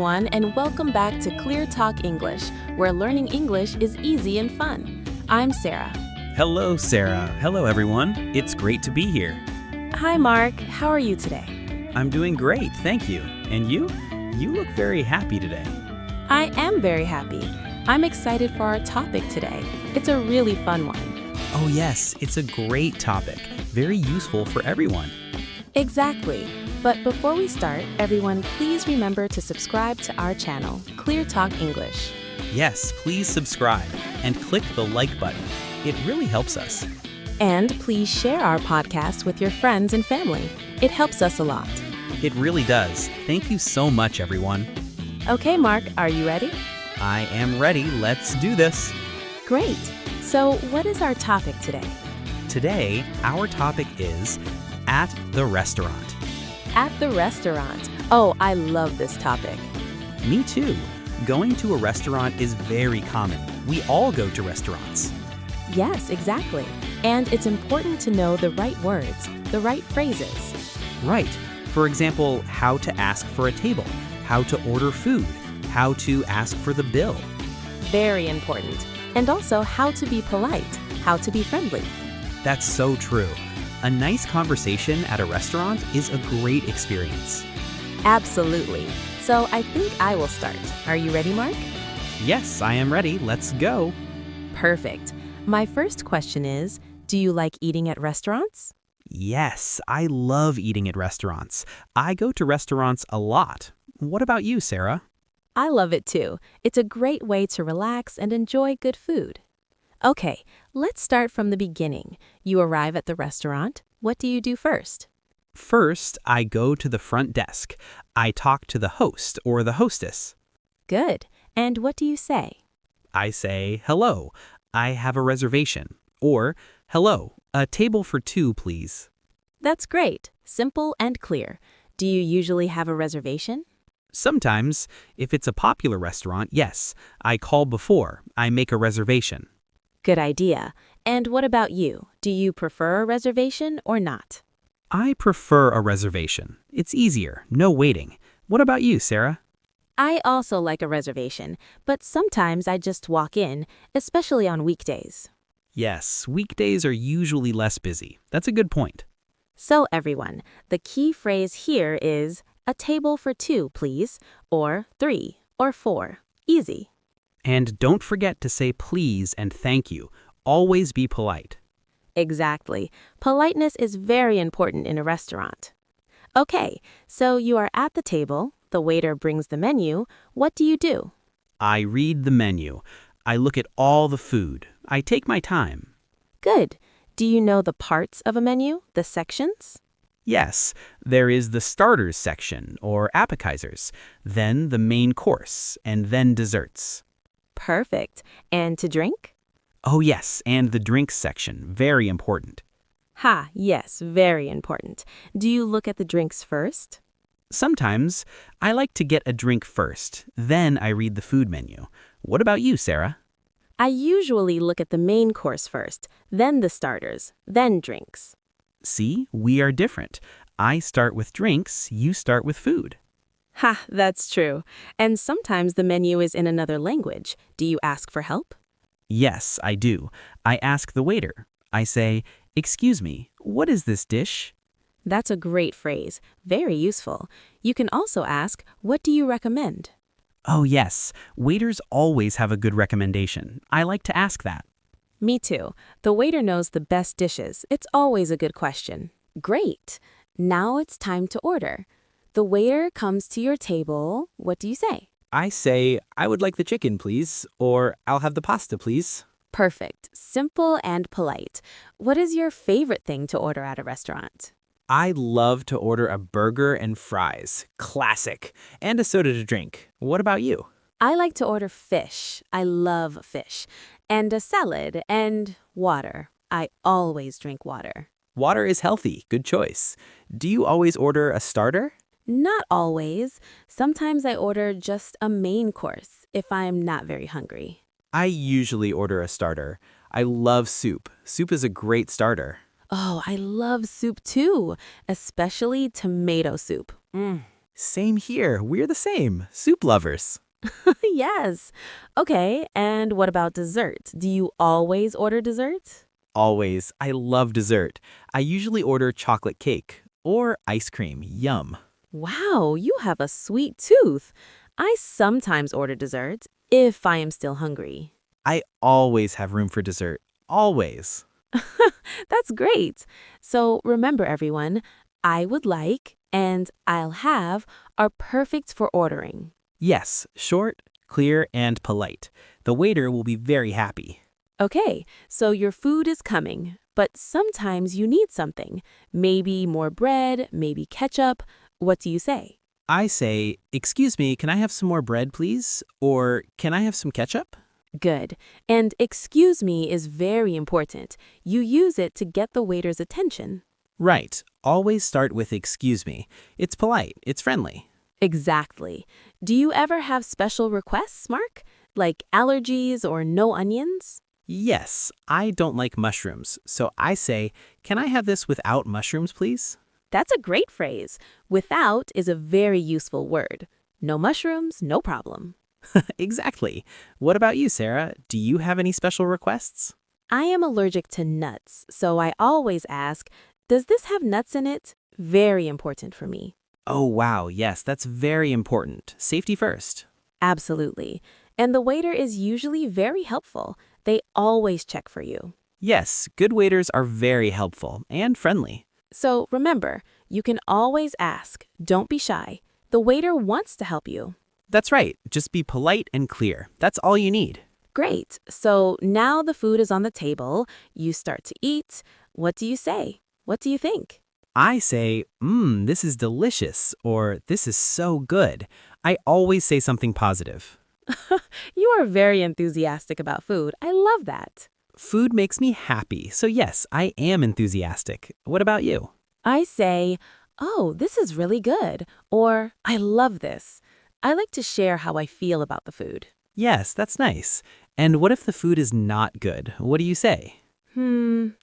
everyone, and welcome back to ClearTalk English, where learning English is easy and fun. I'm Sarah. Hello, Sarah. Hello, everyone. It's great to be here. Hi, Mark. How are you today? I'm doing great, thank you. And you? You look very happy today. I am very happy. I'm excited for our topic today. It's a really fun one. Oh, yes, it's a great topic. Very useful for everyone. Exactly. But before we start, everyone, please remember to subscribe to our channel, ClearTalk English. Yes, please subscribe and click the like button. It really helps us. And please share our podcast with your friends and family. It helps us a lot. It really does. Thank you so much, everyone. Okay, Mark, are you ready? I am ready. Let's do this. Great. So what is our topic today? Today, our topic is at the restaurant. At the restaurant. Oh, I love this topic. Me too. Going to a restaurant is very common. We all go to restaurants. Yes, exactly. And it's important to know the right words, the right phrases. Right. For example, how to ask for a table, how to order food, how to ask for the bill. Very important. And also how to be polite, how to be friendly. That's so true. A nice conversation at a restaurant is a great experience. Absolutely. So I think I will start. Are you ready, Mark? Yes, I am ready. Let's go. Perfect. My first question is, do you like eating at restaurants? Yes, I love eating at restaurants. I go to restaurants a lot. What about you, Sarah? I love it too. It's a great way to relax and enjoy good food. Okay, let's start from the beginning. You arrive at the restaurant. What do you do first? First, I go to the front desk. I talk to the host or the hostess. Good. And what do you say? I say, hello, I have a reservation. Or, hello, a table for two, please. That's great. Simple and clear. Do you usually have a reservation? Sometimes, if it's a popular restaurant, yes, I call before. I make a reservation. Good idea. And what about you? Do you prefer a reservation or not? I prefer a reservation. It's easier, no waiting. What about you, Sarah? I also like a reservation, but sometimes I just walk in, especially on weekdays. Yes, weekdays are usually less busy. That's a good point. So everyone, the key phrase here is a table for two, please, or 3 or 4. Easy. And don't forget to say please and thank you. Always be polite. Exactly. Politeness is very important in a restaurant. Okay, so you are at the table, the waiter brings the menu. What do you do? I read the menu. I look at all the food. I take my time. Good. Do you know the parts of a menu, the sections? Yes, there is the starters section, or appetizers, then the main course, and then desserts. Perfect. And to drink? Oh yes, and the drinks section, very important. Ha, yes, very important. Do you look at the drinks first? Sometimes, I like to get a drink first, then I read the food menu. What about you, Sarah? I usually look at the main course first, then the starters, then drinks. See, we are different. I start with drinks, you start with food. Ha, that's true. And sometimes the menu is in another language. Do you ask for help? Yes, I do. I ask the waiter. I say, "Excuse me, what is this dish?" That's a great phrase. Very useful. You can also ask, what do you recommend? Oh yes, waiters always have a good recommendation. I like to ask that. Me too. The waiter knows the best dishes. It's always a good question. Great. Now it's time to order. The waiter comes to your table. What do you say? I say, I would like the chicken, please, or I'll have the pasta, please. Perfect. Simple and polite. What is your favorite thing to order at a restaurant? I love to order a burger and fries. Classic. And a soda to drink. What about you? I like to order fish. I love fish. And a salad and water. I always drink water. Water is healthy. Good choice. Do you always order a starter? Not always. Sometimes I order just a main course if I'm not very hungry. I usually order a starter. I love soup. Soup is a great starter. Oh, I love soup too, especially tomato soup. Same here. We're the same. Soup lovers. Yes. Okay, and what about dessert? Do you always order dessert? Always. I love dessert. I usually order chocolate cake or ice cream. Yum. Wow, you have a sweet tooth. I sometimes order dessert if I am still hungry. I always have room for dessert. Always. That's great. So remember, everyone, I would like and I'll have are perfect for ordering. Yes, short, clear, and polite. The waiter will be very happy. Okay, so your food is coming, but sometimes you need something. Maybe more bread, maybe ketchup. What do you say? I say, "Excuse me, can I have some more bread, please?" Or, "Can I have some ketchup?" Good. And excuse me is very important. You use it to get the waiter's attention. Right. Always start with "excuse me." It's polite, it's friendly. Exactly. Do you ever have special requests, Mark? Like allergies or no onions? Yes, I don't like mushrooms, so I say, "Can I have this without mushrooms, please?" That's a great phrase. Without is a very useful word. No mushrooms, no problem. Exactly. What about you, Sarah? Do you have any special requests? I am allergic to nuts, so I always ask, does this have nuts in it? Very important for me. Oh, wow, yes, that's very important. Safety first. Absolutely. And the waiter is usually very helpful. They always check for you. Yes, good waiters are very helpful and friendly. So remember, you can always ask. Don't be shy. The waiter wants to help you. That's right, just be polite and clear. That's all you need. Great. So now the food is on the table. You start to eat. What do you say? What do you think? I say, this is delicious, or "this is so good." I always say something positive. You are very enthusiastic about food. I love that. Food makes me happy, so yes, I am enthusiastic. What about you? I say, oh, this is really good, or I love this. I like to share how I feel about the food. Yes, that's nice. And what if the food is not good? What do you say?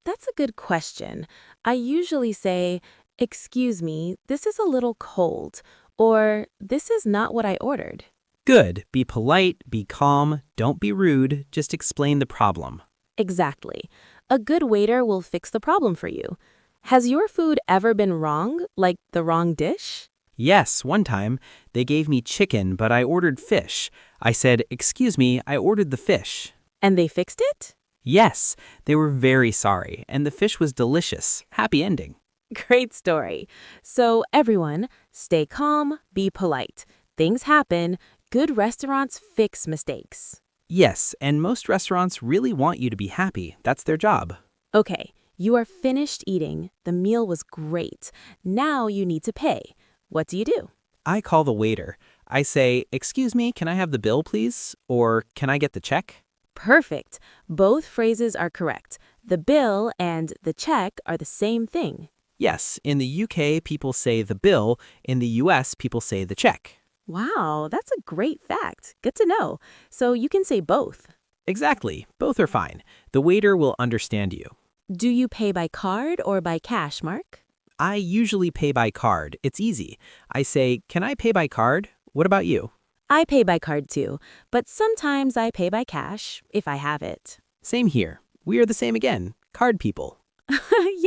That's a good question. I usually say, excuse me, this is a little cold, or this is not what I ordered. Good. Be polite, be calm, don't be rude, just explain the problem. Exactly. A good waiter will fix the problem for you. Has your food ever been wrong, like the wrong dish? Yes, one time, they gave me chicken, but I ordered fish. I said, "Excuse me, I ordered the fish." And they fixed it? Yes, they were very sorry, and the fish was delicious. Happy ending. Great story. So, everyone, stay calm, be polite. Things happen. Good restaurants fix mistakes. Yes, and most restaurants really want you to be happy. That's their job. Okay, you are finished eating. The meal was great. Now you need to pay. What do you do? I call the waiter. I say, "Excuse me, can I have the bill, please?" Or, "Can I get the check?" Perfect. Both phrases are correct. The bill and the check are the same thing. Yes, in the UK, people say the bill. In the US, people say the check. Wow, that's a great fact. Good to know. So you can say both. Exactly. Both are fine. The waiter will understand you. Do you pay by card or by cash, Mark? I usually pay by card. It's easy. I say, "Can I pay by card?" What about you? I pay by card too, but sometimes I pay by cash if I have it. Same here. We are the same again. Card people.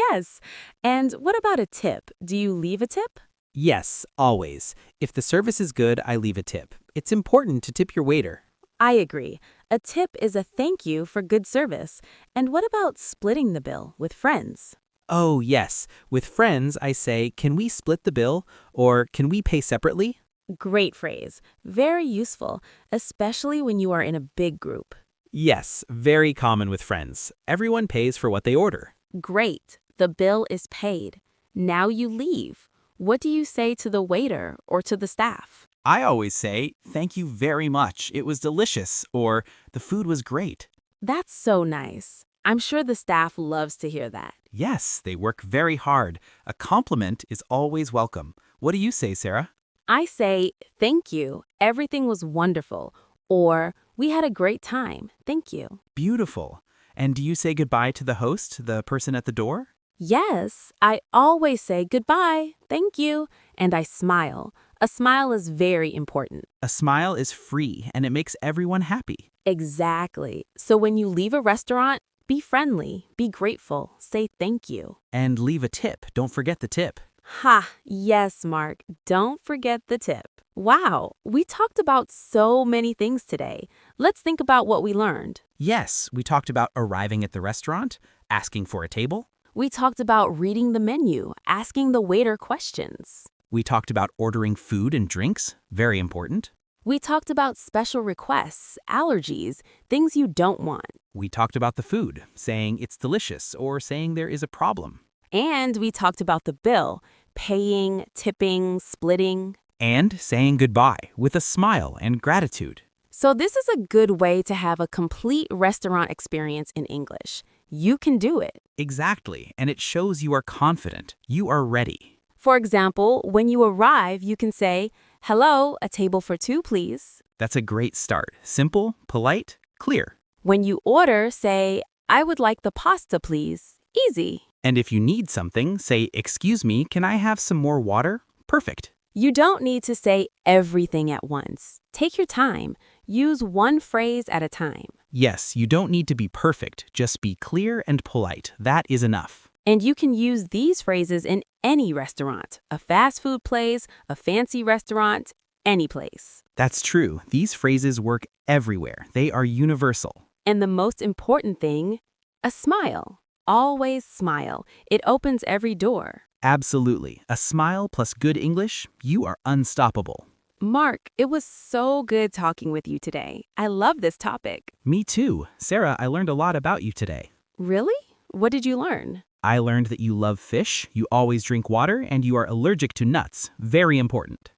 Yes. And what about a tip? Do you leave a tip? Yes, always. If the service is good, I leave a tip. It's important to tip your waiter. I agree. A tip is a thank you for good service. And what about splitting the bill with friends? Oh, yes. With friends, I say, "Can we split the bill?" Or, "Can we pay separately?" Great phrase. Very useful, especially when you are in a big group. Yes, very common with friends. Everyone pays for what they order. Great. The bill is paid. Now you leave. What do you say to the waiter or to the staff? I always say, "Thank you very much. It was delicious," or "The food was great." That's so nice. I'm sure the staff loves to hear that. Yes, they work very hard. A compliment is always welcome. What do you say, Sarah? I say, thank you. Everything was wonderful. Or, we had a great time. Thank you. Beautiful. And do you say goodbye to the host, the person at the door? Yes, I always say goodbye. Thank you. And I smile. A smile is very important. A smile is free and it makes everyone happy. Exactly. So when you leave a restaurant, be friendly, be grateful, say thank you. And leave a tip. Don't forget the tip. Ha, yes, Mark. Don't forget the tip. Wow, we talked about so many things today. Let's think about what we learned. Yes, we talked about arriving at the restaurant, asking for a table. We talked about reading the menu, asking the waiter questions. We talked about ordering food and drinks, very important. We talked about special requests, allergies, things you don't want. We talked about the food, saying it's delicious or saying there is a problem. And we talked about the bill, paying, tipping, splitting. And saying goodbye with a smile and gratitude. So this is a good way to have a complete restaurant experience in English. You can do it. Exactly, and it shows you are confident. You are ready. For example, when you arrive, you can say, "Hello, a table for two, please." That's a great start. Simple, polite, clear. When you order, say, "I would like the pasta, please." Easy. And if you need something, say, "Excuse me, can I have some more water?" Perfect. You don't need to say everything at once. Take your time. Use one phrase at a time. Yes, you don't need to be perfect. Just be clear and polite. That is enough. And you can use these phrases in any restaurant, a fast food place, a fancy restaurant, any place. That's true. These phrases work everywhere. They are universal. And the most important thing, a smile. Always smile. It opens every door. Absolutely. A smile plus good English, you are unstoppable. Mark, it was so good talking with you today. I love this topic. Me too. Sarah, I learned a lot about you today. Really? What did you learn? I learned that you love fish, you always drink water, and you are allergic to nuts. Very important.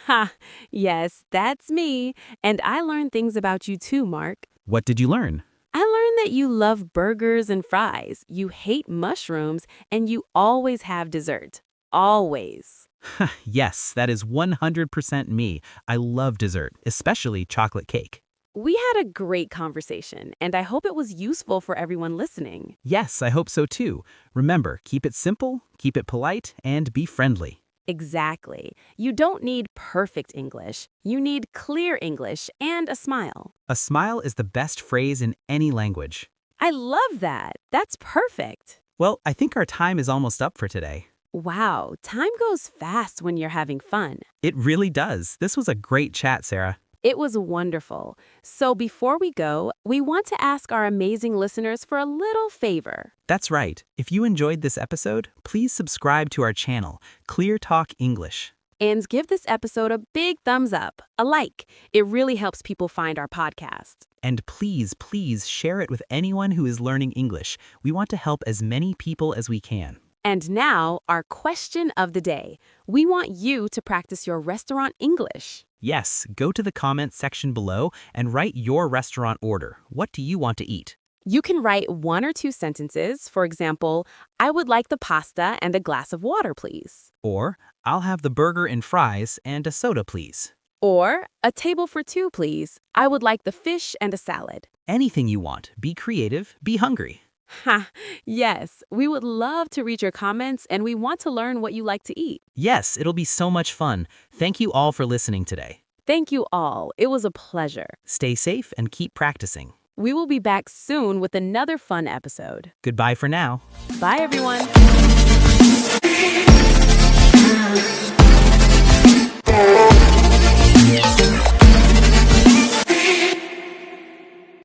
Ha, yes, that's me. And I learned things about you too, Mark. What did you learn? I learned that you love burgers and fries, you hate mushrooms, and you always have dessert. Always. Yes, that is 100% me. I love dessert, especially chocolate cake. We had a great conversation, and I hope it was useful for everyone listening. Yes, I hope so too. Remember, keep it simple, keep it polite, and be friendly. Exactly. You don't need perfect English. You need clear English and a smile. A smile is the best phrase in any language. I love that. That's perfect. Well, I think our time is almost up for today. Wow, time goes fast when you're having fun. It really does. This was a great chat, Sarah. It was wonderful. So before we go, we want to ask our amazing listeners for a little favor. That's right. If you enjoyed this episode, please subscribe to our channel, ClearTalk English. And give this episode a big thumbs up, a like. It really helps people find our podcast. And please, please share it with anyone who is learning English. We want to help as many people as we can. And now, our question of the day. We want you to practice your restaurant English. Yes, go to the comments section below and write your restaurant order. What do you want to eat? You can write 1 or 2 sentences. For example, "I would like the pasta and a glass of water, please." Or, "I'll have the burger and fries and a soda, please." Or, "A table for 2, please. I would like the fish and a salad." Anything you want. Be creative, be hungry. Ha, yes, we would love to read your comments and we want to learn what you like to eat. Yes, it'll be so much fun. Thank you all for listening today. Thank you all. It was a pleasure. Stay safe and keep practicing. We will be back soon with another fun episode. Goodbye for now. Bye, everyone.